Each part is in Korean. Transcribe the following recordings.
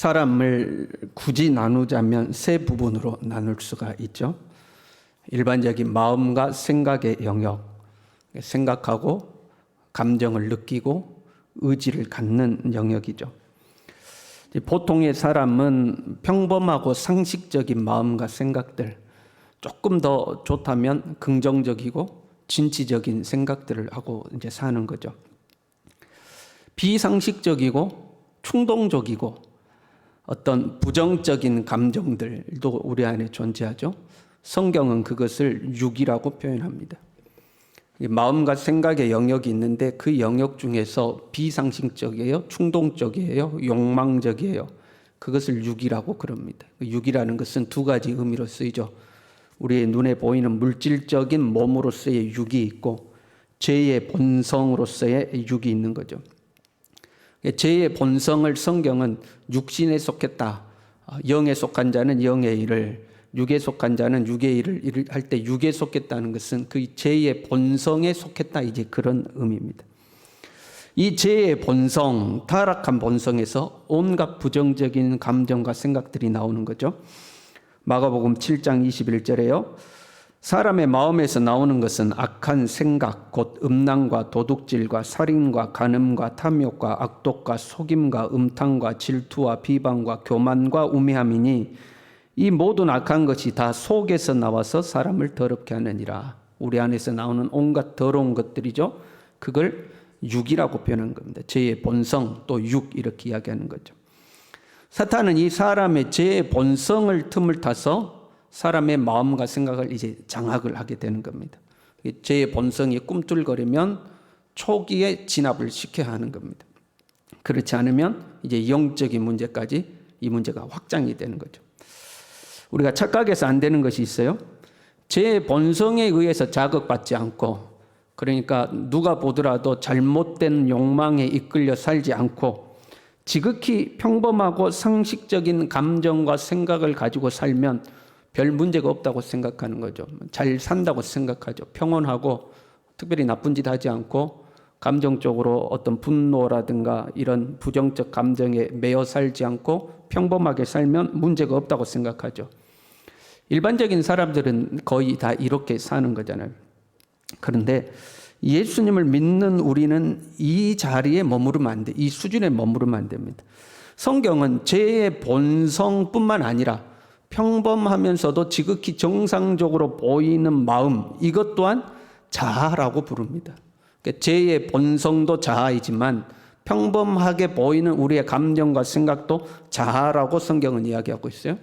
사람을 굳이 나누자면 세 부분으로 나눌 수가 있죠. 일반적인 마음과 생각의 영역, 생각하고 감정을 느끼고 의지를 갖는 영역이죠. 보통의 사람은 평범하고 상식적인 마음과 생각들, 조금 더 좋다면 긍정적이고 진취적인 생각들을 하고 이제 사는 거죠. 비상식적이고 충동적이고 어떤 부정적인 감정들도 우리 안에 존재하죠. 성경은 그것을 육이라고 표현합니다. 마음과 생각의 영역이 있는데 그 영역 중에서 비상식적이에요, 충동적이에요, 욕망적이에요. 그것을 육이라고 그럽니다. 육이라는 것은 두 가지 의미로 쓰이죠. 우리의 눈에 보이는 물질적인 몸으로서의 육이 있고 죄의 본성으로서의 육이 있는 거죠. 죄의 본성을 성경은 육신에 속했다. 영에 속한 자는 영의 일을, 육에 속한 자는 육의 일을 할 때 육에 속했다는 것은 그 죄의 본성에 속했다. 이제 그런 의미입니다. 이 죄의 본성, 타락한 본성에서 온갖 부정적인 감정과 생각들이 나오는 거죠. 마가복음 7장 21절에요. 사람의 마음에서 나오는 것은 악한 생각, 곧 음란과 도둑질과 살인과 간음과 탐욕과 악독과 속임과 음탕과 질투와 비방과 교만과 우매함이니 이 모든 악한 것이 다 속에서 나와서 사람을 더럽게 하느니라. 우리 안에서 나오는 온갖 더러운 것들이죠. 그걸 육이라고 표현한 겁니다. 죄의 본성 또 육 이렇게 이야기하는 거죠. 사탄은 이 사람의 죄의 본성을 틈을 타서 사람의 마음과 생각을 이제 장악을 하게 되는 겁니다. 죄의 본성이 꿈틀거리면 초기에 진압을 시켜야 하는 겁니다. 그렇지 않으면 이제 영적인 문제까지 이 문제가 확장이 되는 거죠. 우리가 착각해서 안 되는 것이 있어요. 죄의 본성에 의해서 자극받지 않고, 그러니까 누가 보더라도 잘못된 욕망에 이끌려 살지 않고 지극히 평범하고 상식적인 감정과 생각을 가지고 살면 별 문제가 없다고 생각하는 거죠. 잘 산다고 생각하죠. 평온하고 특별히 나쁜 짓 하지 않고 감정적으로 어떤 분노라든가 이런 부정적 감정에 매여 살지 않고 평범하게 살면 문제가 없다고 생각하죠. 일반적인 사람들은 거의 다 이렇게 사는 거잖아요. 그런데 예수님을 믿는 우리는 이 자리에 머무르면 안 돼. 이 수준에 머무르면 안 됩니다. 성경은 죄의 본성뿐만 아니라 평범하면서도 지극히 정상적으로 보이는 마음, 이것 또한 자아라고 부릅니다. 그러니까 죄의 본성도 자아이지만 평범하게 보이는 우리의 감정과 생각도 자아라고 성경은 이야기하고 있어요.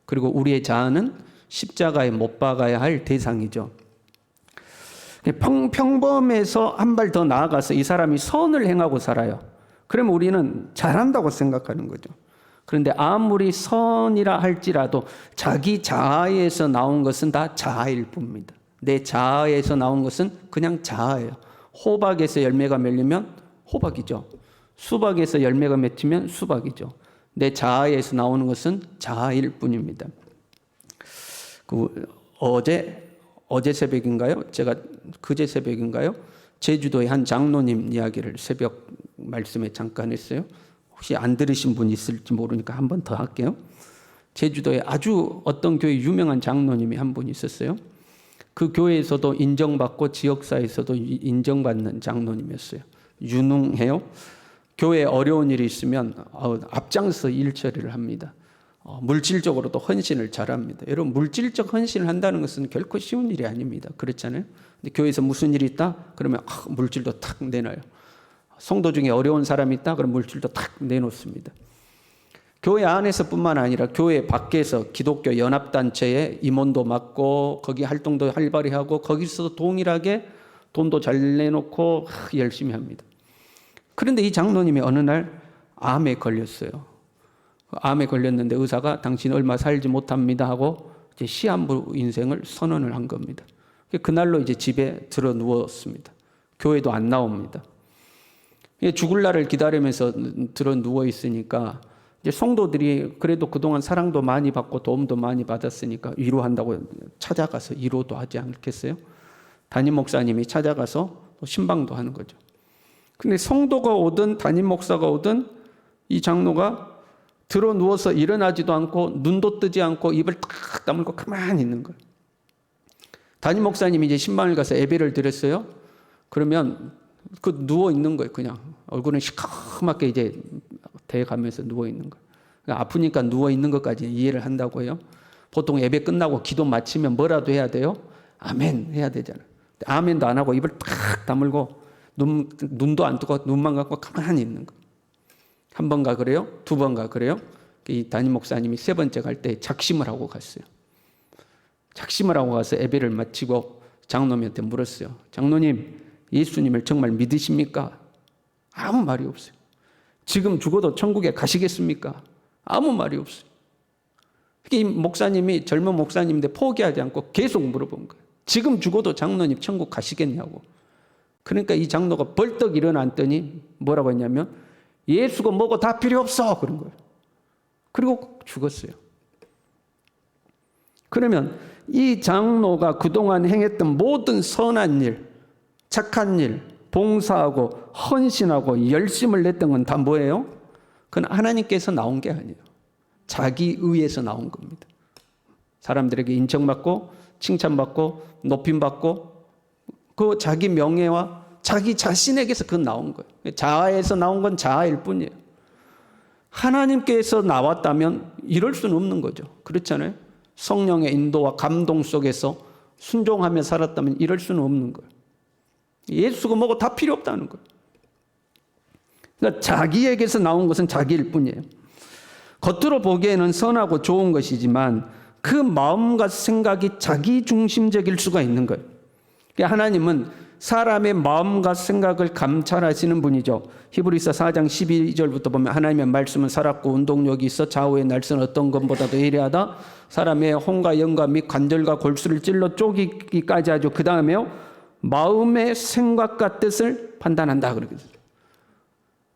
그리고 우리의 자아는 십자가에 못 박아야 할 대상이죠. 평범해서 한 발 더 나아가서 이 사람이 선을 행하고 살아요. 그러면 우리는 잘한다고 생각하는 거죠. 그런데 아무리 선이라 할지라도 자기 자아에서 나온 것은 다 자아일 뿐입니다. 내 자아에서 나온 것은 그냥 자아예요. 호박에서 열매가 맺으면 호박이죠. 수박에서 열매가 맺히면 수박이죠. 내 자아에서 나오는 것은 자아일 뿐입니다. 어제 새벽인가요? 제가 그제 새벽인가요? 제주도의 한 장로님 이야기를 새벽 말씀에 잠깐 했어요. 혹시 안 들으신 분 있을지 모르니까 한 번 더 할게요. 제주도에 아주 어떤 교회 유명한 장로님이 한 분 있었어요. 그 교회에서도 인정받고 지역사회에서도 인정받는 장로님이었어요. 유능해요. 교회에 어려운 일이 있으면 앞장서 일 처리를 합니다. 물질적으로도 헌신을 잘합니다. 여러분, 물질적 헌신을 한다는 것은 결코 쉬운 일이 아닙니다. 그렇잖아요. 근데 교회에서 무슨 일이 있다? 그러면 물질도 탁 내놔요. 성도 중에 어려운 사람이 있다? 그럼 물질도 탁 내놓습니다. 교회 안에서뿐만 아니라 교회 밖에서 기독교 연합단체에 임원도 맡고 거기 활동도 활발히 하고 거기서도 동일하게 돈도 잘 내놓고 열심히 합니다. 그런데 이 장로님이 어느 날 암에 걸렸어요. 암에 걸렸는데 의사가 당신 얼마 살지 못합니다 하고 이제 시한부 인생을 선언을 한 겁니다. 그날로 이제 집에 들어 누웠습니다. 교회도 안 나옵니다. 죽을 날을 기다리면서 들어 누워 있으니까 이제 성도들이 그래도 그동안 사랑도 많이 받고 도움도 많이 받았으니까 위로한다고 찾아가서 위로도 하지 않겠어요? 담임 목사님이 찾아가서 신방도 하는 거죠. 근데 성도가 오든 담임 목사가 오든 이 장로가 들어 누워서 일어나지도 않고 눈도 뜨지 않고 입을 탁 다물고 가만히 있는 거예요. 담임 목사님이 이제 신방을 가서 예배를 드렸어요. 그러면 그 누워 있는 거예요. 그냥 얼굴은 시커멓게 이제 대가면서 누워 있는 거예요. 그러니까 아프니까 누워 있는 것까지 이해를 한다고 해요. 보통 예배 끝나고 기도 마치면 뭐라도 해야 돼요? 아멘 해야 되잖아요. 아멘도 안 하고 입을 탁 다물고 눈도 안 뜨고 눈만 감고 가만히 있는 거예요. 한 번 가 그래요? 두 번 가 그래요? 이 담임 목사님이 세 번째 갈 때 작심을 하고 갔어요. 작심을 하고 가서 예배를 마치고 장로님한테 물었어요. 장로님, 예수님을 정말 믿으십니까? 아무 말이 없어요. 지금 죽어도 천국에 가시겠습니까? 아무 말이 없어요. 이 목사님이 젊은 목사님인데 포기하지 않고 계속 물어본 거예요. 지금 죽어도 장로님 천국 가시겠냐고. 그러니까 이 장로가 벌떡 일어났더니 뭐라고 했냐면 예수가 뭐고 다 필요 없어 그런 거예요. 그리고 죽었어요. 그러면 이 장로가 그동안 행했던 모든 선한 일, 착한 일, 봉사하고 헌신하고 열심을 냈던 건 다 뭐예요? 그건 하나님께서 나온 게 아니에요. 자기 의에서 나온 겁니다. 사람들에게 인정받고 칭찬받고 높임받고 그 자기 명예와 자기 자신에게서 그건 나온 거예요. 자아에서 나온 건 자아일 뿐이에요. 하나님께서 나왔다면 이럴 수는 없는 거죠. 그렇잖아요. 성령의 인도와 감동 속에서 순종하며 살았다면 이럴 수는 없는 거예요. 예수가 뭐고 다 필요 없다는 거예요. 그러니까 자기에게서 나온 것은 자기일 뿐이에요. 겉으로 보기에는 선하고 좋은 것이지만 그 마음과 생각이 자기 중심적일 수가 있는 거예요. 그러니까 하나님은 사람의 마음과 생각을 감찰하시는 분이죠. 히브리서 4장 12절부터 보면 하나님의 말씀은 살았고 운동력이 있어 좌우의 날선 어떤 것보다도 예리하다. 사람의 혼과 영과 및 관절과 골수를 찔러 쪼개기까지 하죠. 그 다음에요. 마음의 생각과 뜻을 판단한다. 그러거든요.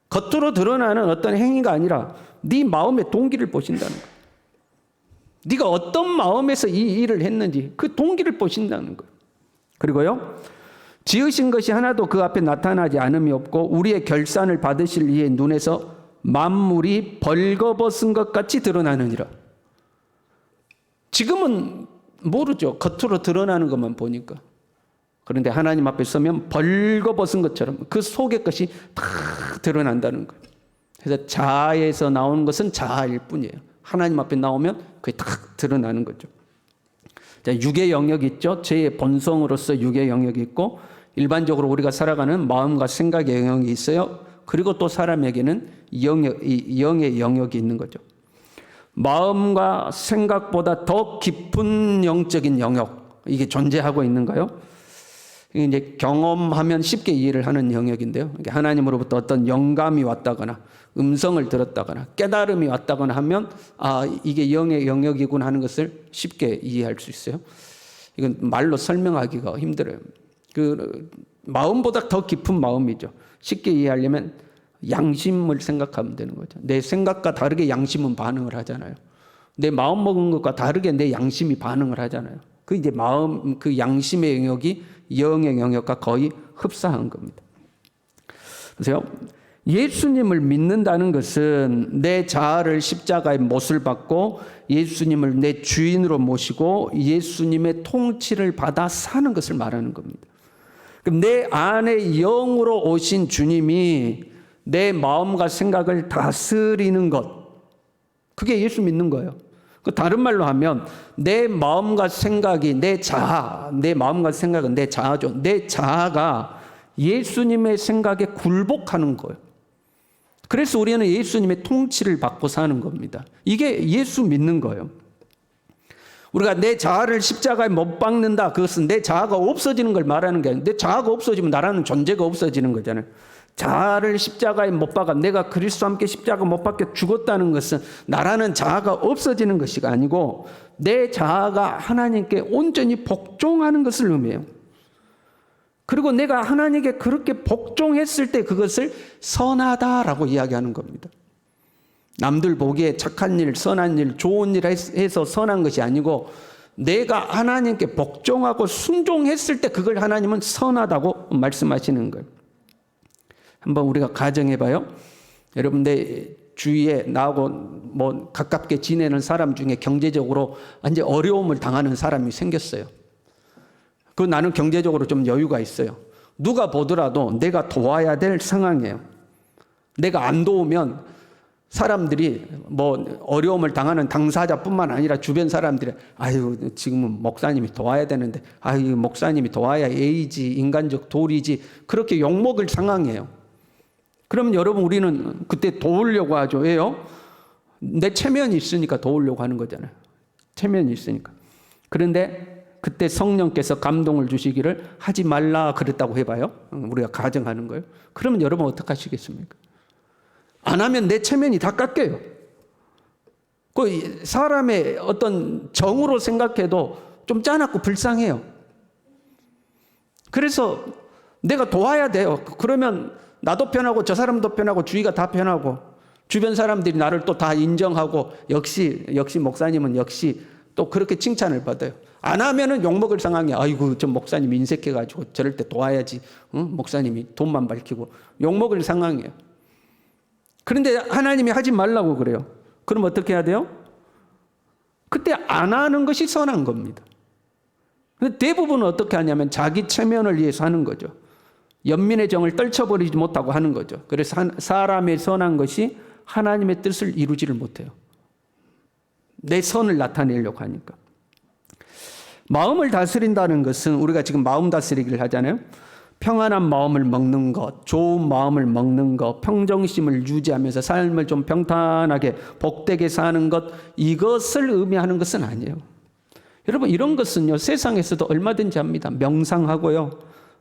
겉으로 드러나는 어떤 행위가 아니라 네 마음의 동기를 보신다는 거예요. 네가 어떤 마음에서 이 일을 했는지 그 동기를 보신다는 거예요. 그리고요. 지으신 것이 하나도 그 앞에 나타나지 않음이 없고 우리의 결산을 받으실 이의 눈에서 만물이 벌거벗은 것 같이 드러나느니라. 지금은 모르죠. 겉으로 드러나는 것만 보니까. 그런데 하나님 앞에 서면 벌거벗은 것처럼 그 속의 것이 다 드러난다는 거예요. 그래서 자아에서 나오는 것은 자아일 뿐이에요. 하나님 앞에 나오면 그게 딱 드러나는 거죠. 자, 육의 영역이 있죠. 죄의 본성으로서 육의 영역이 있고 일반적으로 우리가 살아가는 마음과 생각의 영역이 있어요. 그리고 또 사람에게는 영의 영역이 있는 거죠. 마음과 생각보다 더 깊은 영적인 영역, 이게 존재하고 있는가요? 이게 이제 경험하면 쉽게 이해를 하는 영역인데요. 하나님으로부터 어떤 영감이 왔다거나 음성을 들었다거나 깨달음이 왔다거나 하면 이게 영의 영역이구나 하는 것을 쉽게 이해할 수 있어요. 이건 말로 설명하기가 힘들어요. 그 마음보다 더 깊은 마음이죠. 쉽게 이해하려면 양심을 생각하면 되는 거죠. 내 생각과 다르게 양심은 반응을 하잖아요. 내 마음 먹은 것과 다르게 내 양심이 반응을 하잖아요. 그 이제 마음, 그 양심의 영역이 영의 영역과 거의 흡사한 겁니다. 보세요. 예수님을 믿는다는 것은 내 자아를 십자가에 못을 받고 예수님을 내 주인으로 모시고 예수님의 통치를 받아 사는 것을 말하는 겁니다. 그럼 내 안에 영으로 오신 주님이 내 마음과 생각을 다스리는 것, 그게 예수 믿는 거예요. 다른 말로 하면 내 마음과 생각이 내 자아, 내 마음과 생각은 내 자아죠. 내 자아가 예수님의 생각에 굴복하는 거예요. 그래서 우리는 예수님의 통치를 받고 사는 겁니다. 이게 예수 믿는 거예요. 우리가 내 자아를 십자가에 못 박는다. 그것은 내 자아가 없어지는 걸 말하는 게 아니라 내 자아가 없어지면 나라는 존재가 없어지는 거잖아요. 자아를 십자가에 못 박아 내가 그리스도와 함께 십자가 못 박혀 죽었다는 것은 나라는 자아가 없어지는 것이 아니고 내 자아가 하나님께 온전히 복종하는 것을 의미해요. 그리고 내가 하나님께 그렇게 복종했을 때 그것을 선하다라고 이야기하는 겁니다. 남들 보기에 착한 일, 선한 일, 좋은 일 해서 선한 것이 아니고 내가 하나님께 복종하고 순종했을 때 그걸 하나님은 선하다고 말씀하시는 거예요. 한번 우리가 가정해봐요. 여러분 내 주위에 나하고 뭐 가깝게 지내는 사람 중에 경제적으로 완전 어려움을 당하는 사람이 생겼어요. 그 나는 경제적으로 좀 여유가 있어요. 누가 보더라도 내가 도와야 될 상황이에요. 내가 안 도우면 사람들이 뭐 어려움을 당하는 당사자뿐만 아니라 주변 사람들이 아유 지금은 목사님이 도와야 되는데 아유 목사님이 도와야 예의지 인간적 도리지 그렇게 욕먹을 상황이에요. 그러면 여러분 우리는 그때 도우려고 하죠. 왜요? 내 체면이 있으니까 도우려고 하는 거잖아요. 체면이 있으니까. 그런데 그때 성령께서 감동을 주시기를 하지 말라 그랬다고 해봐요. 우리가 가정하는 거예요. 그러면 여러분 어떡하시겠습니까? 안 하면 내 체면이 다 깎여요. 그 사람의 어떤 정으로 생각해도 좀 짜놨고 불쌍해요. 그래서 내가 도와야 돼요. 그러면 나도 편하고 저 사람도 편하고 주위가 다 편하고 주변 사람들이 나를 또 다 인정하고 역시 목사님은 역시 또 그렇게 칭찬을 받아요. 안 하면은 욕먹을 상황이야. 아이고 저 목사님 인색해가지고 저럴 때 도와야지. 목사님이 돈만 밝히고 욕먹을 상황이에요. 그런데 하나님이 하지 말라고 그래요. 그럼 어떻게 해야 돼요? 그때 안 하는 것이 선한 겁니다. 근데 대부분은 어떻게 하냐면 자기 체면을 위해서 하는 거죠. 연민의 정을 떨쳐버리지 못하고 하는 거죠. 그래서 사람의 선한 것이 하나님의 뜻을 이루지를 못해요. 내 선을 나타내려고 하니까. 마음을 다스린다는 것은 우리가 지금 마음 다스리기를 하잖아요. 평안한 마음을 먹는 것, 좋은 마음을 먹는 것, 평정심을 유지하면서 삶을 좀 평탄하게 복되게 사는 것, 이것을 의미하는 것은 아니에요. 여러분 이런 것은요 세상에서도 얼마든지 합니다. 명상하고요.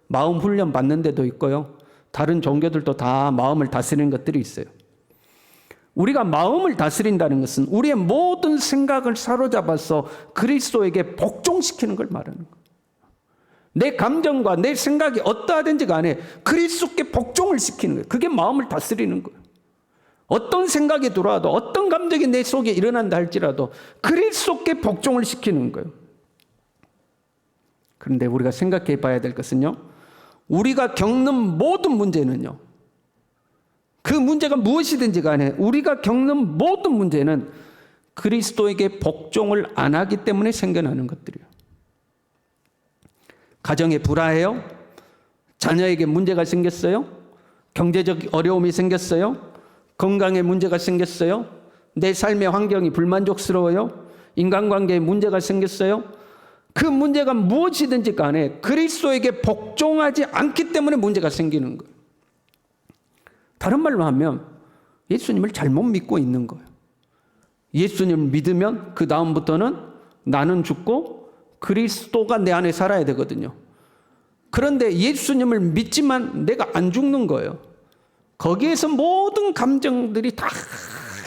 마음 훈련 받는 데도 있고요. 다른 종교들도 다 마음을 다스리는 것들이 있어요. 우리가 마음을 다스린다는 것은 우리의 모든 생각을 사로잡아서 그리스도에게 복종시키는 걸 말하는 거예요. 내 감정과 내 생각이 어떠하든지 간에 그리스도께 복종을 시키는 거예요. 그게 마음을 다스리는 거예요. 어떤 생각이 들어와도 어떤 감정이 내 속에 일어난다 할지라도 그리스도께 복종을 시키는 거예요. 그런데 우리가 생각해 봐야 될 것은요. 우리가 겪는 모든 문제는요. 그 문제가 무엇이든지 간에 우리가 겪는 모든 문제는 그리스도에게 복종을 안 하기 때문에 생겨나는 것들이에요. 가정에 불화해요? 자녀에게 문제가 생겼어요? 경제적 어려움이 생겼어요? 건강에 문제가 생겼어요? 내 삶의 환경이 불만족스러워요? 인간관계에 문제가 생겼어요? 그 문제가 무엇이든지 간에 그리스도에게 복종하지 않기 때문에 문제가 생기는 거예요. 다른 말로 하면 예수님을 잘못 믿고 있는 거예요. 예수님을 믿으면 그 다음부터는 나는 죽고 그리스도가 내 안에 살아야 되거든요. 그런데 예수님을 믿지만 내가 안 죽는 거예요. 거기에서 모든 감정들이 다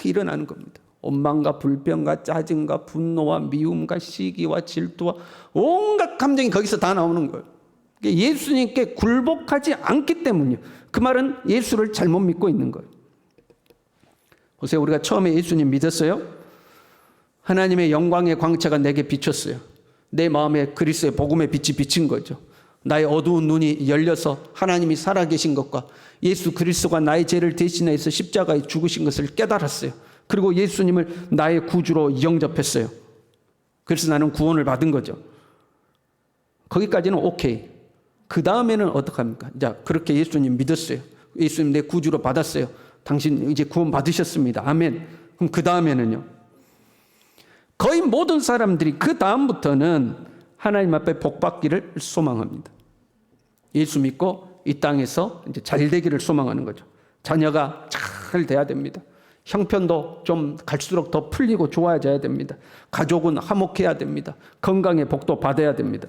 일어나는 겁니다. 원망과 불평과 짜증과 분노와 미움과 시기와 질투와 온갖 감정이 거기서 다 나오는 거예요. 예수님께 굴복하지 않기 때문이에요. 그 말은 예수를 잘못 믿고 있는 거예요. 보세요. 우리가 처음에 예수님 믿었어요. 하나님의 영광의 광채가 내게 비쳤어요. 내 마음에 그리스도의 복음의 빛이 비친 거죠. 나의 어두운 눈이 열려서 하나님이 살아계신 것과 예수 그리스도가 나의 죄를 대신해서 십자가에 죽으신 것을 깨달았어요. 그리고 예수님을 나의 구주로 영접했어요. 그래서 나는 구원을 받은 거죠. 거기까지는 오케이. 그 다음에는 어떡합니까? 자, 그렇게 예수님 믿었어요. 예수님 내 구주로 받았어요. 당신 이제 구원 받으셨습니다. 아멘. 그럼 그 다음에는요? 거의 모든 사람들이 그 다음부터는 하나님 앞에 복 받기를 소망합니다. 예수 믿고 이 땅에서 이제 잘 되기를 소망하는 거죠. 자녀가 잘 돼야 됩니다. 형편도 좀 갈수록 더 풀리고 좋아져야 됩니다. 가족은 화목해야 됩니다. 건강의 복도 받아야 됩니다.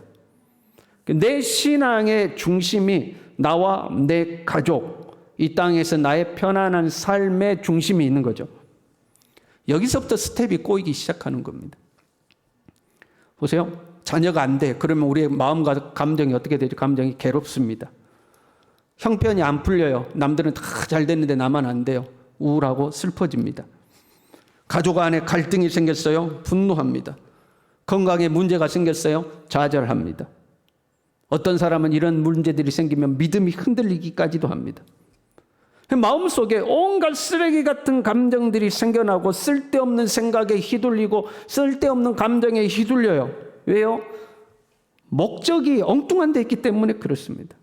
내 신앙의 중심이 나와 내 가족, 이 땅에서 나의 편안한 삶의 중심이 있는 거죠. 여기서부터 스텝이 꼬이기 시작하는 겁니다. 보세요. 자녀가 안 돼. 그러면 우리의 마음과 감정이 어떻게 되죠? 감정이 괴롭습니다. 형편이 안 풀려요. 남들은 다 잘 됐는데 나만 안 돼요. 우울하고 슬퍼집니다. 가족 안에 갈등이 생겼어요. 분노합니다. 건강에 문제가 생겼어요. 좌절합니다. 어떤 사람은 이런 문제들이 생기면 믿음이 흔들리기까지도 합니다. 마음속에 온갖 쓰레기 같은 감정들이 생겨나고 쓸데없는 생각에 휘둘리고 쓸데없는 감정에 휘둘려요. 왜요? 목적이 엉뚱한 데 있기 때문에 그렇습니다.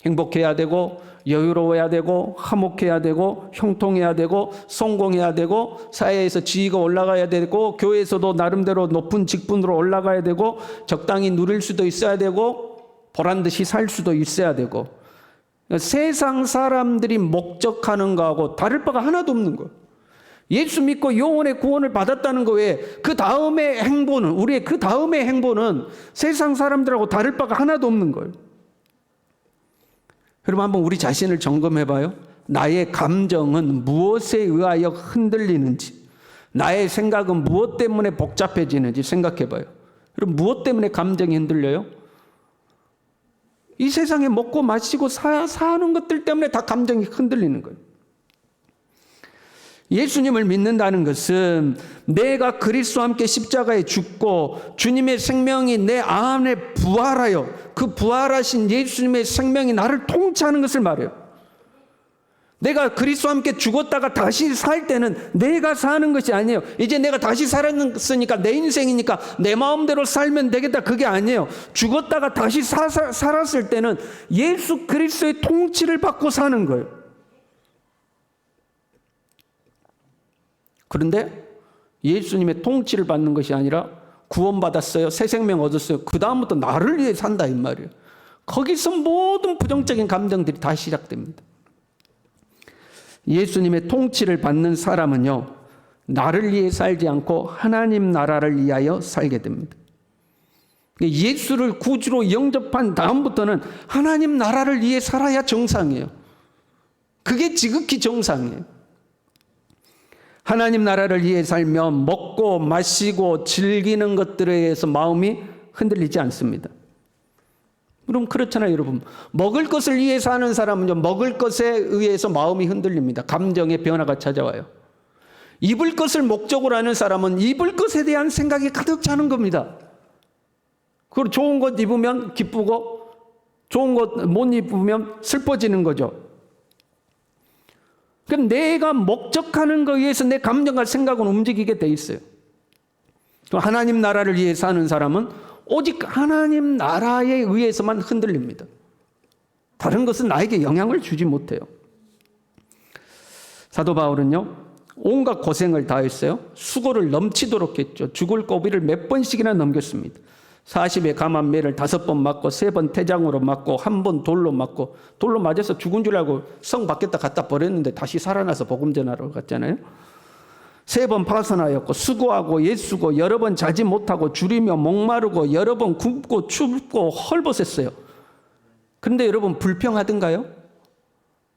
행복해야 되고 여유로워야 되고 화목해야 되고 형통해야 되고 성공해야 되고 사회에서 지위가 올라가야 되고 교회에서도 나름대로 높은 직분으로 올라가야 되고 적당히 누릴 수도 있어야 되고 보란듯이 살 수도 있어야 되고 세상 사람들이 목적하는 거하고 다를 바가 하나도 없는 거예요. 예수 믿고 영혼의 구원을 받았다는 거 외에 그 다음의 행보는 우리의 그 다음의 행보는 세상 사람들하고 다를 바가 하나도 없는 거예요. 여러분 한번 우리 자신을 점검해 봐요. 나의 감정은 무엇에 의하여 흔들리는지, 나의 생각은 무엇 때문에 복잡해지는지 생각해 봐요. 여러분 무엇 때문에 감정이 흔들려요? 이 세상에 먹고 마시고 사는 것들 때문에 다 감정이 흔들리는 거예요. 예수님을 믿는다는 것은 내가 그리스도와 함께 십자가에 죽고 주님의 생명이 내 안에 부활하여 그 부활하신 예수님의 생명이 나를 통치하는 것을 말해요. 내가 그리스도와 함께 죽었다가 다시 살 때는 내가 사는 것이 아니에요. 이제 내가 다시 살았으니까 내 인생이니까 내 마음대로 살면 되겠다. 그게 아니에요. 죽었다가 다시 살았을 때는 예수 그리스도의 통치를 받고 사는 거예요. 그런데 예수님의 통치를 받는 것이 아니라 구원받았어요. 새 생명 얻었어요. 그 다음부터 나를 위해 산다 이 말이에요. 거기서 모든 부정적인 감정들이 다 시작됩니다. 예수님의 통치를 받는 사람은요, 나를 위해 살지 않고 하나님 나라를 위하여 살게 됩니다. 예수를 구주로 영접한 다음부터는 하나님 나라를 위해 살아야 정상이에요. 그게 지극히 정상이에요. 하나님 나라를 위해 살면 먹고 마시고 즐기는 것들에 의해서 마음이 흔들리지 않습니다. 그럼 그렇잖아요, 여러분. 먹을 것을 위해 사는 사람은요, 먹을 것에 의해서 마음이 흔들립니다. 감정의 변화가 찾아와요. 입을 것을 목적으로 하는 사람은 입을 것에 대한 생각이 가득 차는 겁니다. 그리고 좋은 것 입으면 기쁘고 좋은 것 못 입으면 슬퍼지는 거죠. 그럼 내가 목적하는 것에 의해서 내 감정과 생각은 움직이게 돼 있어요. 하나님 나라를 위해 사는 사람은 오직 하나님 나라에 의해서만 흔들립니다. 다른 것은 나에게 영향을 주지 못해요. 사도 바울은요, 온갖 고생을 다 했어요. 수고를 넘치도록 했죠. 죽을 고비를 몇 번씩이나 넘겼습니다. 40에 감한 매를 5번 맞고 3번 태장으로 맞고 1번 돌로 맞고 돌로 맞아서 죽은 줄 알고 성 밖에다 갖다 버렸는데 다시 살아나서 복음 전하러 갔잖아요. 3번 파선하였고 수고하고 애쓰고 여러 번 자지 못하고 줄이며 목마르고 여러 번 굶고 춥고 헐벗었어요. 그런데 여러분 불평하던가요?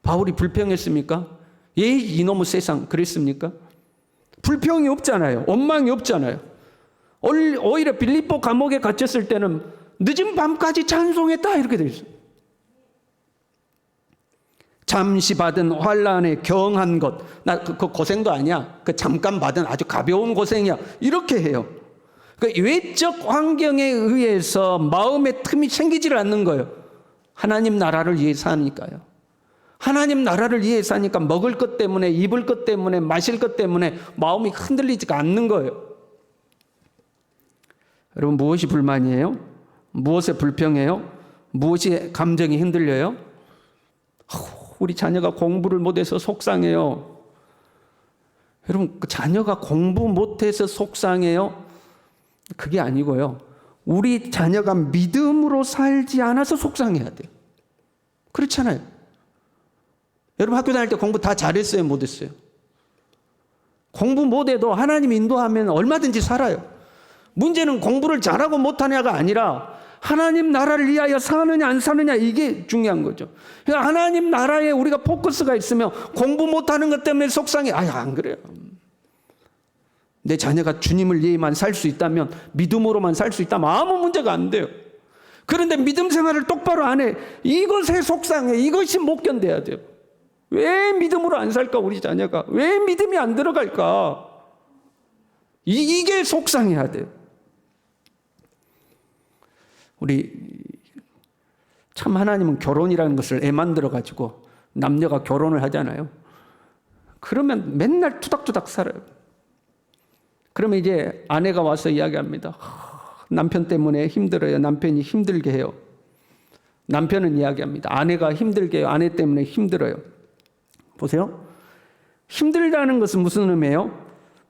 바울이 불평했습니까? 이놈의 세상 그랬습니까? 불평이 없잖아요. 원망이 없잖아요. 오히려 빌립보 감옥에 갇혔을 때는 늦은 밤까지 찬송했다 이렇게 되어 있어요. 잠시 받은 환난에 경한 것, 나 그 고생도 아니야. 그 잠깐 받은 아주 가벼운 고생이야. 이렇게 해요. 그 외적 환경에 의해서 마음의 틈이 생기질 않는 거예요. 하나님 나라를 위해 사니까요. 하나님 나라를 위해 사니까 먹을 것 때문에, 입을 것 때문에, 마실 것 때문에 마음이 흔들리지가 않는 거예요. 여러분 무엇이 불만이에요? 무엇에 불평해요? 무엇이 감정이 흔들려요? 우리 자녀가 공부를 못해서 속상해요. 여러분 그 자녀가 공부 못해서 속상해요? 그게 아니고요. 우리 자녀가 믿음으로 살지 않아서 속상해야 돼요. 그렇잖아요. 여러분 학교 다닐 때 공부 다 잘했어요? 못했어요? 공부 못해도 하나님 인도하면 얼마든지 살아요. 문제는 공부를 잘하고 못하냐가 아니라 하나님 나라를 위하여 사느냐 안 사느냐 이게 중요한 거죠. 그러니까 하나님 나라에 우리가 포커스가 있으면 공부 못하는 것 때문에 속상해. 안 그래요. 내 자녀가 주님을 위해만 살 수 있다면, 믿음으로만 살 수 있다면 아무 문제가 안 돼요. 그런데 믿음 생활을 똑바로 안 해. 이것에 속상해. 이것이 못 견뎌야 돼요. 왜 믿음으로 안 살까 우리 자녀가? 왜 믿음이 안 들어갈까? 이게 속상해야 돼요. 우리 참 하나님은 결혼이라는 것을 애 만들어 가지고 남녀가 결혼을 하잖아요. 그러면 맨날 투닥투닥 살아요. 그러면 이제 아내가 와서 이야기합니다. 남편 때문에 힘들어요. 남편이 힘들게 해요. 남편은 이야기합니다. 아내가 힘들게 해요. 아내 때문에 힘들어요. 보세요. 힘들다는 것은 무슨 의미예요?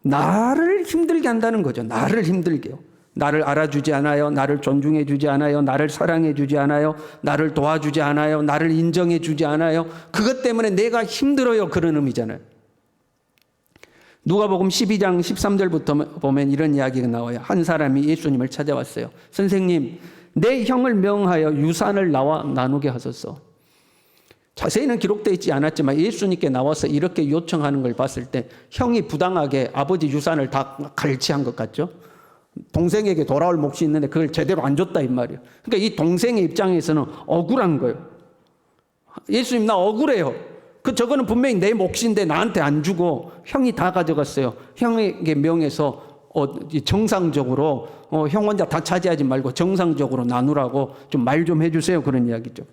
나를 힘들게 한다는 거죠. 나를 힘들게요. 나를 알아주지 않아요. 나를 존중해 주지 않아요. 나를 사랑해 주지 않아요. 나를 도와주지 않아요. 나를 인정해 주지 않아요. 그것 때문에 내가 힘들어요. 그런 의미잖아요. 누가복음 12장 13절부터 보면 이런 이야기가 나와요. 한 사람이 예수님을 찾아왔어요. 선생님, 내 형을 명하여 유산을 나와 나누게 하소서. 자세히는 기록되어 있지 않았지만 예수님께 나와서 이렇게 요청하는 걸 봤을 때 형이 부당하게 아버지 유산을 다 갈취한 것 같죠. 동생에게 돌아올 몫이 있는데 그걸 제대로 안 줬다 이 말이에요. 그러니까 이 동생의 입장에서는 억울한 거예요. 예수님 나 억울해요. 저거는 분명히 내 몫인데 나한테 안 주고 형이 다 가져갔어요. 형에게 명해서 정상적으로 형 혼자 다 차지하지 말고 정상적으로 나누라고 좀 말 좀 해주세요. 그런 이야기죠.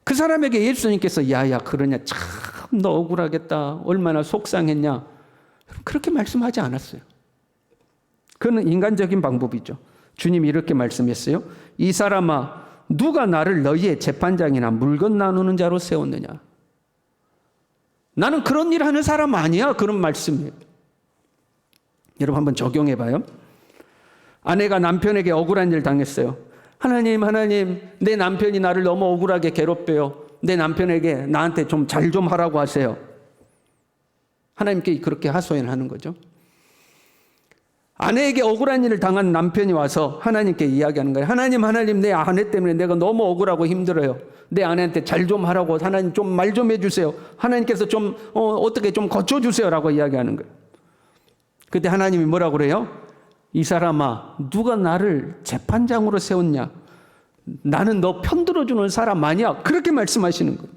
그 사람에게 예수님께서 야야 그러냐 참 너 억울하겠다 얼마나 속상했냐 그렇게 말씀하지 않았어요. 그는 인간적인 방법이죠. 주님이 이렇게 말씀했어요. 이 사람아 누가 나를 너희의 재판장이나 물건 나누는 자로 세웠느냐. 나는 그런 일 하는 사람 아니야. 그런 말씀이에요. 여러분 한번 적용해 봐요. 아내가 남편에게 억울한 일 당했어요. 하나님 내 남편이 나를 너무 억울하게 괴롭혀요. 내 남편에게 나한테 좀 잘 좀 하라고 하세요. 하나님께 그렇게 하소연하는 거죠. 아내에게 억울한 일을 당한 남편이 와서 하나님께 이야기하는 거예요. 하나님 내 아내 때문에 내가 너무 억울하고 힘들어요. 내 아내한테 잘 좀 하라고 하나님 좀 말 좀 해주세요. 하나님께서 좀 어떻게 좀 고쳐주세요 라고 이야기하는 거예요. 그때 하나님이 뭐라고 그래요? 이 사람아 누가 나를 재판장으로 세웠냐. 나는 너 편들어주는 사람 아니야. 그렇게 말씀하시는 거예요.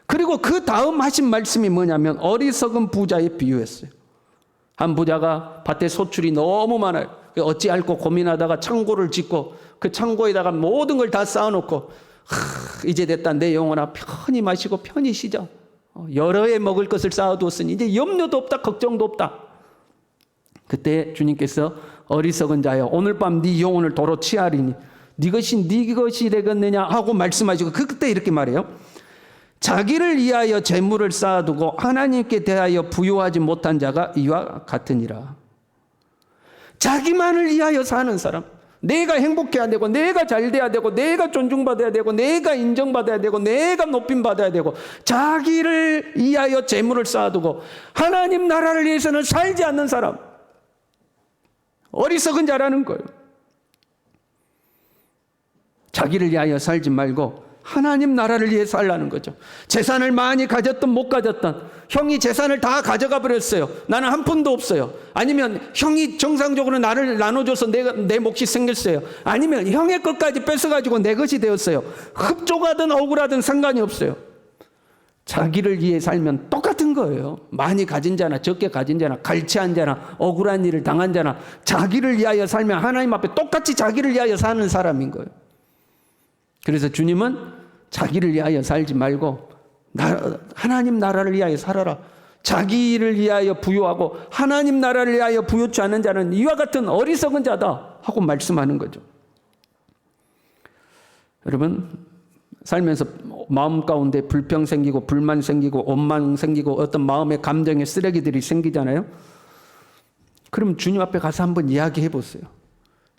그리고 그 다음 하신 말씀이 뭐냐면 어리석은 부자에 비유했어요. 한 부자가 밭에 소출이 너무 많아요. 어찌할꼬 고민하다가 창고를 짓고 그 창고에다가 모든 걸 다 쌓아놓고 이제 됐다 내 영혼아 편히 마시고 편히 쉬자. 여러 해 먹을 것을 쌓아두었으니 이제 염려도 없다 걱정도 없다. 그때 주님께서 어리석은 자여 오늘 밤 네 영혼을 도로 취하리니 네 것이 되겠느냐 하고 말씀하시고 그때 이렇게 말해요. 자기를 위하여 재물을 쌓아두고 하나님께 대하여 부요하지 못한 자가 이와 같으니라. 자기만을 위하여 사는 사람, 내가 행복해야 되고 내가 잘 돼야 되고 내가 존중받아야 되고 내가 인정받아야 되고 내가 높임받아야 되고 자기를 위하여 재물을 쌓아두고 하나님 나라를 위해서는 살지 않는 사람, 어리석은 자라는 거예요. 자기를 위하여 살지 말고 하나님 나라를 위해 살라는 거죠. 재산을 많이 가졌든 못 가졌든 형이 재산을 다 가져가 버렸어요. 나는 한 푼도 없어요. 아니면 형이 정상적으로 나를 나눠줘서 내 몫이 생겼어요. 아니면 형의 것까지 뺏어가지고 내 것이 되었어요. 흡족하든 억울하든 상관이 없어요. 자기를 위해 살면 똑같은 거예요. 많이 가진 자나 적게 가진 자나 갈취한 자나 억울한 일을 당한 자나 자기를 위하여 살면 하나님 앞에 똑같이 자기를 위하여 사는 사람인 거예요. 그래서 주님은 자기를 위하여 살지 말고 하나님 나라를 위하여 살아라. 자기를 위하여 부요하고 하나님 나라를 위하여 부요치 않은 자는 이와 같은 어리석은 자다 하고 말씀하는 거죠. 여러분 살면서 마음 가운데 불평 생기고 불만 생기고 원망 생기고 어떤 마음의 감정의 쓰레기들이 생기잖아요. 그럼 주님 앞에 가서 한번 이야기해 보세요.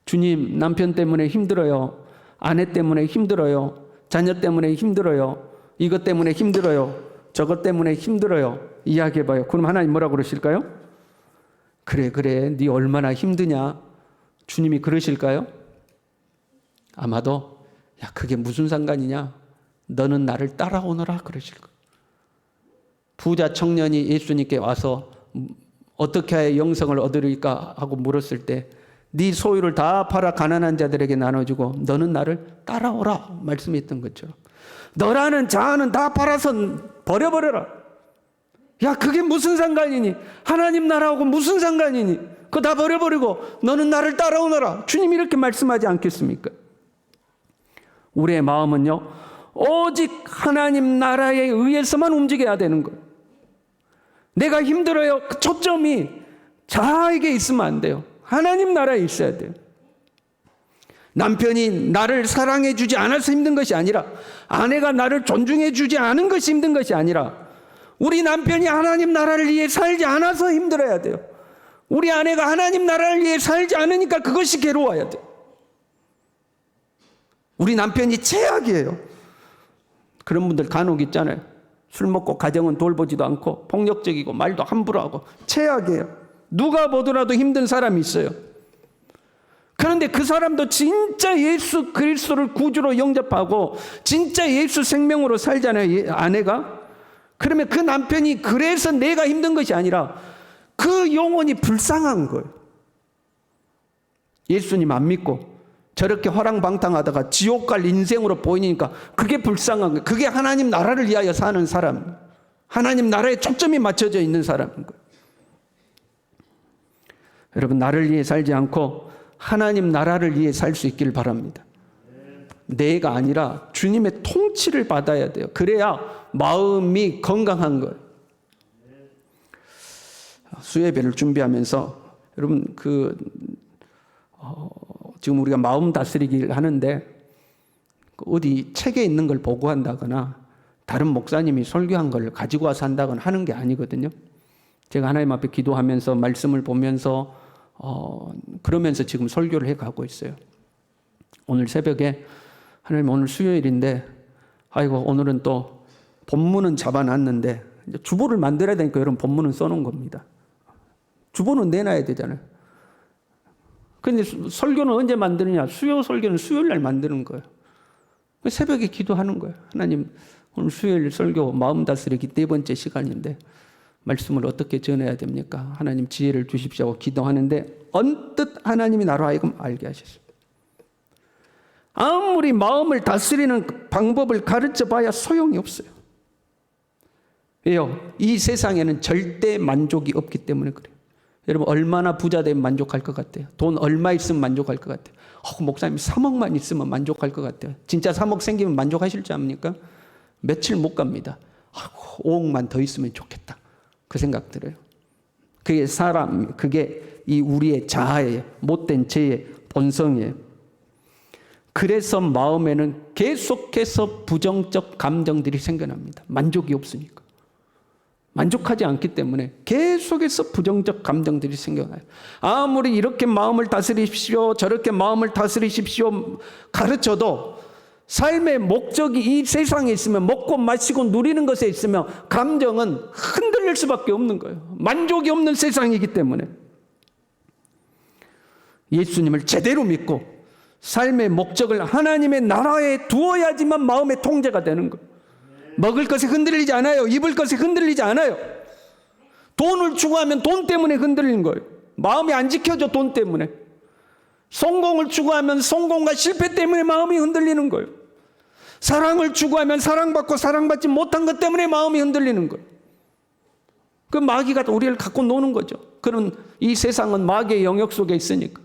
주님 남편 때문에 힘들어요. 아내 때문에 힘들어요. 자녀 때문에 힘들어요. 이것 때문에 힘들어요. 저것 때문에 힘들어요. 이야기해봐요. 그럼 하나님 뭐라고 그러실까요? 그래 네 얼마나 힘드냐. 주님이 그러실까요? 아마도 야 그게 무슨 상관이냐. 너는 나를 따라오너라 그러실 거예요. 부자 청년이 예수님께 와서 어떻게 해야 영생을 얻으리까 하고 물었을 때 네 소유를 다 팔아 가난한 자들에게 나눠주고 너는 나를 따라오라 말씀했던 것처럼 너라는 자아는 다 팔아서 버려버려라. 야 그게 무슨 상관이니. 하나님 나라하고 무슨 상관이니. 그거 다 버려버리고 너는 나를 따라오너라. 주님이 이렇게 말씀하지 않겠습니까? 우리의 마음은요 오직 하나님 나라에 의해서만 움직여야 되는 거예요. 내가 힘들어요. 그 초점이 자에게 있으면 안 돼요. 하나님 나라에 있어야 돼요. 남편이 나를 사랑해 주지 않아서 힘든 것이 아니라, 아내가 나를 존중해 주지 않은 것이 힘든 것이 아니라, 우리 남편이 하나님 나라를 위해 살지 않아서 힘들어야 돼요. 우리 아내가 하나님 나라를 위해 살지 않으니까 그것이 괴로워야 돼요. 우리 남편이 최악이에요. 그런 분들 간혹 있잖아요. 술 먹고 가정은 돌보지도 않고 폭력적이고 말도 함부로 하고 최악이에요. 누가 보더라도 힘든 사람이 있어요. 그런데 그 사람도 진짜 예수 그리스도를 구주로 영접하고 진짜 예수 생명으로 살잖아요, 아내가. 그러면 그 남편이 그래서 내가 힘든 것이 아니라 그 영혼이 불쌍한 거예요. 예수님 안 믿고 저렇게 화랑방탕하다가 지옥 갈 인생으로 보이니까 그게 불쌍한 거예요. 그게 하나님 나라를 위하여 사는 사람, 하나님 나라에 초점이 맞춰져 있는 사람인 거예요. 여러분, 나를 위해 살지 않고 하나님 나라를 위해 살 수 있길 바랍니다. 내가 아니라 주님의 통치를 받아야 돼요. 그래야 마음이 건강한 거예요. 수예배를 준비하면서 여러분 지금 우리가 마음 다스리기를 하는데 어디 책에 있는 걸 보고한다거나 다른 목사님이 설교한 걸 가지고 와서 한다거나 하는 게 아니거든요. 제가 하나님 앞에 기도하면서 말씀을 보면서 그러면서 지금 설교를 해가고 있어요. 오늘 새벽에 하나님 오늘 수요일인데 아이고 오늘은 또 본문은 잡아놨는데 이제 주보를 만들어야 되니까 여러분 본문은 써놓은 겁니다. 주보는 내놔야 되잖아요. 근데 설교는 언제 만드느냐? 수요 설교는 수요일 날 만드는 거예요. 새벽에 기도하는 거예요. 하나님 오늘 수요일 설교 마음 다스리기 4번째 시간인데 말씀을 어떻게 전해야 됩니까? 하나님 지혜를 주십시오 하고 기도하는데 언뜻 하나님이 나로 하여금 알게 하셨어요. 아무리 마음을 다스리는 방법을 가르쳐 봐야 소용이 없어요. 왜요? 이 세상에는 절대 만족이 없기 때문에 그래요. 여러분 얼마나 부자 되면 만족할 것 같아요? 돈 얼마 있으면 만족할 것 같아요? 목사님 3억만 있으면 만족할 것 같아요. 진짜 3억 생기면 만족하실 줄 압니까? 며칠 못 갑니다. 5억만 더 있으면 좋겠다. 그 생각 들어요. 그게 이 우리의 자아예요. 못된 죄의 본성이에요. 그래서 마음에는 계속해서 부정적 감정들이 생겨납니다. 만족이 없으니까. 만족하지 않기 때문에 계속해서 부정적 감정들이 생겨나요. 아무리 이렇게 마음을 다스리십시오, 저렇게 마음을 다스리십시오 가르쳐도 삶의 목적이 이 세상에 있으면 먹고 마시고 누리는 것에 있으면 감정은 흔들릴 수밖에 없는 거예요. 만족이 없는 세상이기 때문에. 예수님을 제대로 믿고 삶의 목적을 하나님의 나라에 두어야지만 마음의 통제가 되는 거예요. 먹을 것에 흔들리지 않아요. 입을 것에 흔들리지 않아요. 돈을 추구하면 돈 때문에 흔들리는 거예요. 마음이 안 지켜져 돈 때문에. 성공을 추구하면 성공과 실패 때문에 마음이 흔들리는 거예요. 사랑을 추구하면 사랑받고 사랑받지 못한 것 때문에 마음이 흔들리는 거예요. 그 마귀가 우리를 갖고 노는 거죠. 그런 이 세상은 마귀의 영역 속에 있으니까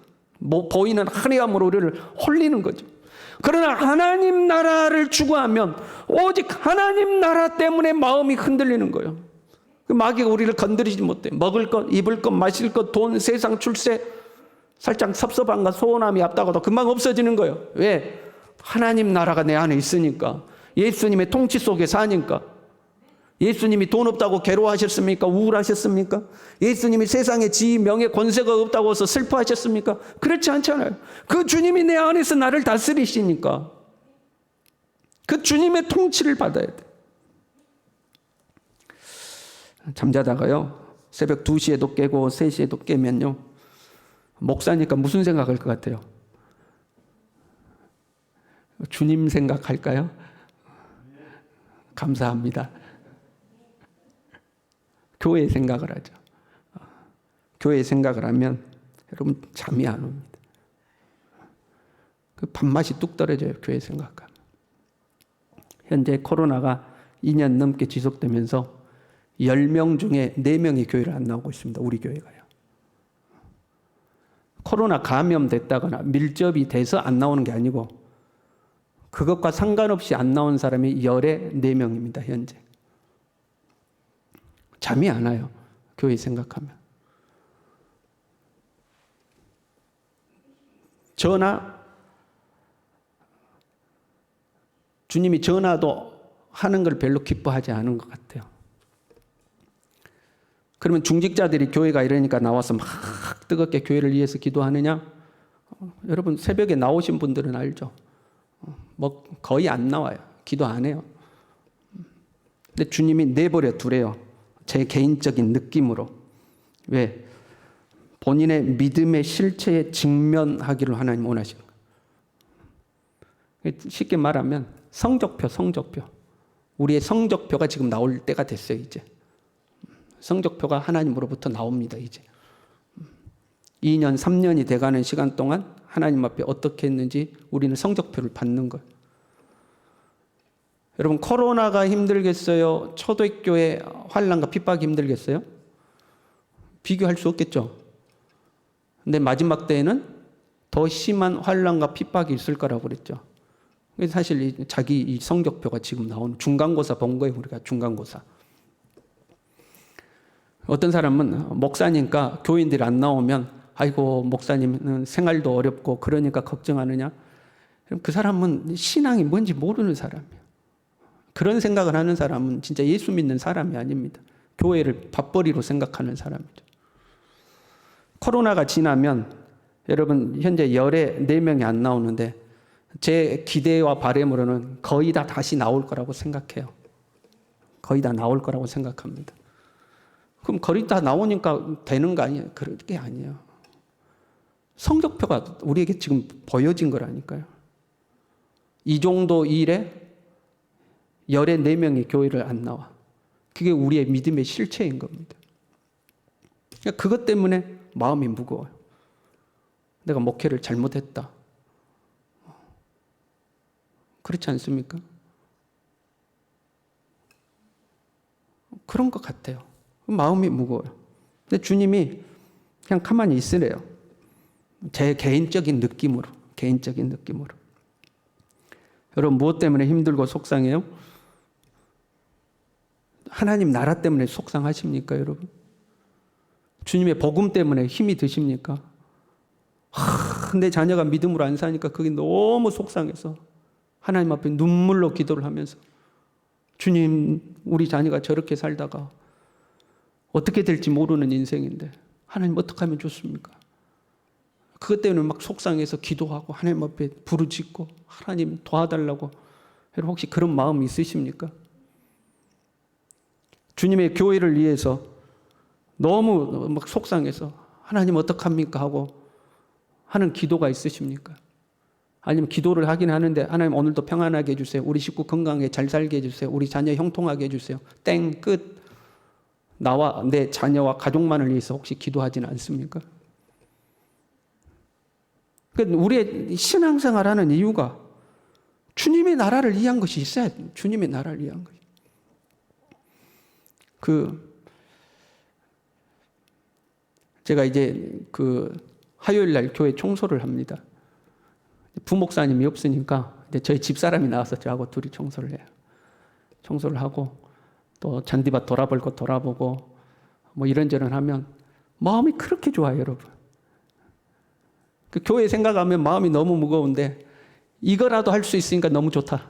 보이는 화려함으로 우리를 홀리는 거죠. 그러나 하나님 나라를 추구하면 오직 하나님 나라 때문에 마음이 흔들리는 거예요. 그 마귀가 우리를 건드리지 못해. 먹을 것, 입을 것, 마실 것, 돈, 세상, 출세, 살짝 섭섭함과 소원함이 앞다가도 금방 없어지는 거예요. 왜? 하나님 나라가 내 안에 있으니까. 예수님의 통치 속에 사니까. 예수님이 돈 없다고 괴로워하셨습니까? 우울하셨습니까? 예수님이 세상에 지위, 명예, 권세가 없다고 해서 슬퍼하셨습니까? 그렇지 않잖아요. 그 주님이 내 안에서 나를 다스리시니까 그 주님의 통치를 받아야 돼. 잠자다가요 새벽 2시에도 깨고 3시에도 깨면요 목사니까 무슨 생각할 것 같아요? 주님 생각할까요? 감사합니다. 교회 생각을 하죠. 교회 생각을 하면 여러분 잠이 안 옵니다. 그 밥맛이 뚝 떨어져요. 교회 생각하면. 현재 코로나가 2년 넘게 지속되면서 10명 중에 4명이 교회를 안 나오고 있습니다. 우리 교회가요. 코로나 감염됐다거나 밀접이 돼서 안 나오는 게 아니고 그것과 상관없이 안 나온 사람이 열의 4명입니다. 현재. 잠이 안 와요. 교회 생각하면. 전화, 주님이 전화도 하는 걸 별로 기뻐하지 않은 것 같아요. 그러면 중직자들이 교회가 이러니까 나와서 막 뜨겁게 교회를 위해서 기도하느냐? 여러분 새벽에 나오신 분들은 알죠. 뭐 거의 안 나와요. 기도 안 해요. 근데 주님이 내버려 두래요. 제 개인적인 느낌으로. 왜? 본인의 믿음의 실체에 직면하기를 하나님 원하시는 거예요. 쉽게 말하면 성적표. 우리의 성적표가 지금 나올 때가 됐어요, 이제. 성적표가 하나님으로부터 나옵니다, 이제. 2년, 3년이 돼가는 시간 동안 하나님 앞에 어떻게 했는지 우리는 성적표를 받는 거예요. 여러분, 코로나가 힘들겠어요? 초대교회 환난과 핍박이 힘들겠어요? 비교할 수 없겠죠. 근데 마지막 때에는 더 심한 환난과 핍박이 있을 거라고 그랬죠. 사실 자기 이 성적표가 지금 나오는 중간고사 본 거예요, 우리가 중간고사. 어떤 사람은 목사니까 교인들이 안 나오면 아이고 목사님은 생활도 어렵고 그러니까 걱정하느냐. 그 사람은 신앙이 뭔지 모르는 사람이에요. 그런 생각을 하는 사람은 진짜 예수 믿는 사람이 아닙니다. 교회를 밥벌이로 생각하는 사람이죠. 코로나가 지나면 여러분 현재 열의 4명이 안 나오는데 제 기대와 바람으로는 거의 다 다시 나올 거라고 생각해요. 거의 다 나올 거라고 생각합니다. 그럼 거의 다 나오니까 되는 거 아니에요? 그런 게 아니에요. 성적표가 우리에게 지금 보여진 거라니까요. 이 정도 일에 열의 4명이 교회를 안 나와. 그게 우리의 믿음의 실체인 겁니다. 그러니까 그것 때문에 마음이 무거워요. 내가 목회를 잘못했다. 그렇지 않습니까? 그런 것 같아요. 마음이 무거워요. 근데 주님이 그냥 가만히 있으래요. 제 개인적인 느낌으로. 여러분 무엇 때문에 힘들고 속상해요? 하나님 나라 때문에 속상하십니까, 여러분? 주님의 복음 때문에 힘이 드십니까? 내 자녀가 믿음으로 안 사니까 그게 너무 속상해서 하나님 앞에 눈물로 기도를 하면서 주님, 우리 자녀가 저렇게 살다가 어떻게 될지 모르는 인생인데 하나님 어떻게 하면 좋습니까? 그것 때문에 막 속상해서 기도하고 하나님 앞에 부르짖고 하나님 도와달라고. 여러분 혹시 그런 마음 있으십니까? 주님의 교회를 위해서 너무 막 속상해서 하나님 어떡합니까 하고 하는 기도가 있으십니까? 아니면 기도를 하긴 하는데 하나님 오늘도 평안하게 해주세요. 우리 식구 건강하게 잘 살게 해주세요. 우리 자녀 형통하게 해주세요. 땡 끝. 나와 내 자녀와 가족만을 위해서 혹시 기도하지는 않습니까? 그러니까 우리의 신앙생활하는 이유가 주님의 나라를 위한 것이 있어야 돼요. 주님의 나라를 위한 것이. 제가 이제 화요일 날 교회 청소를 합니다. 부목사님이 없으니까 이제 저희 집사람이 나와서 저하고 둘이 청소를 해요. 청소를 하고 또 잔디밭 돌아볼 것 돌아보고 뭐 이런저런 하면 마음이 그렇게 좋아요, 여러분. 그 교회 생각하면 마음이 너무 무거운데 이거라도 할 수 있으니까 너무 좋다.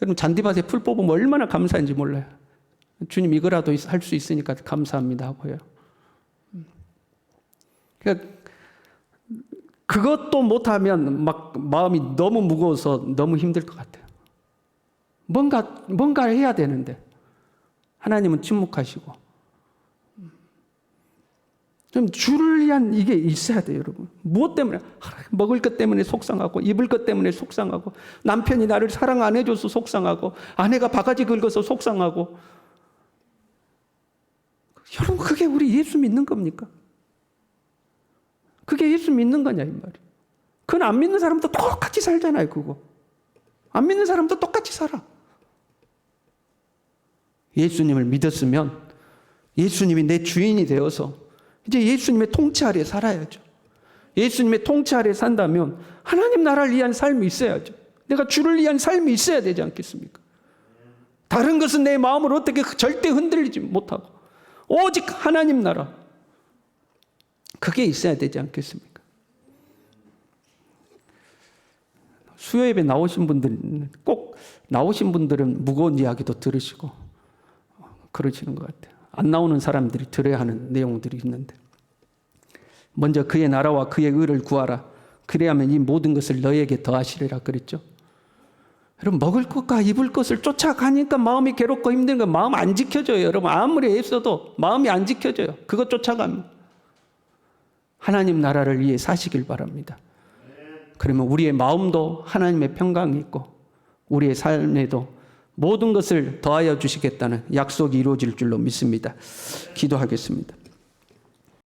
여러분 잔디밭에 풀 뽑으면 얼마나 감사한지 몰라요. 주님 이거라도 할 수 있으니까 감사합니다 하고요. 그러니까 그것도 못하면 막 마음이 너무 무거워서 너무 힘들 것 같아요. 뭔가 해야 되는데 하나님은 침묵하시고 좀 주를 위한 이게 있어야 돼요, 여러분. 무엇 때문에? 먹을 것 때문에 속상하고 입을 것 때문에 속상하고 남편이 나를 사랑 안 해줘서 속상하고 아내가 바가지 긁어서 속상하고. 여러분 그게 우리 예수 믿는 겁니까? 그게 예수 믿는 거냐 이 말이에요. 그건 안 믿는 사람도 똑같이 살잖아요. 그거 안 믿는 사람도 똑같이 살아. 예수님을 믿었으면 예수님이 내 주인이 되어서 이제 예수님의 통치 아래 살아야죠. 예수님의 통치 아래 산다면 하나님 나라를 위한 삶이 있어야죠. 내가 주를 위한 삶이 있어야 되지 않겠습니까? 다른 것은 내 마음을 어떻게 절대 흔들리지 못하고 오직 하나님 나라, 그게 있어야 되지 않겠습니까? 수요예배 나오신 분들은 꼭 나오신 분들은 무거운 이야기도 들으시고 그러시는 것 같아요. 안 나오는 사람들이 들어야 하는 내용들이 있는데, 먼저 그의 나라와 그의 의를 구하라. 그래야면 이 모든 것을 너에게 더하시리라 그랬죠. 여러분, 먹을 것과 입을 것을 쫓아가니까 마음이 괴롭고 힘든 거, 마음 안 지켜져요. 여러분, 아무리 애써도 마음이 안 지켜져요. 그거 쫓아갑니다. 하나님 나라를 위해 사시길 바랍니다. 그러면 우리의 마음도 하나님의 평강이 있고 우리의 삶에도 모든 것을 더하여 주시겠다는 약속이 이루어질 줄로 믿습니다. 기도하겠습니다.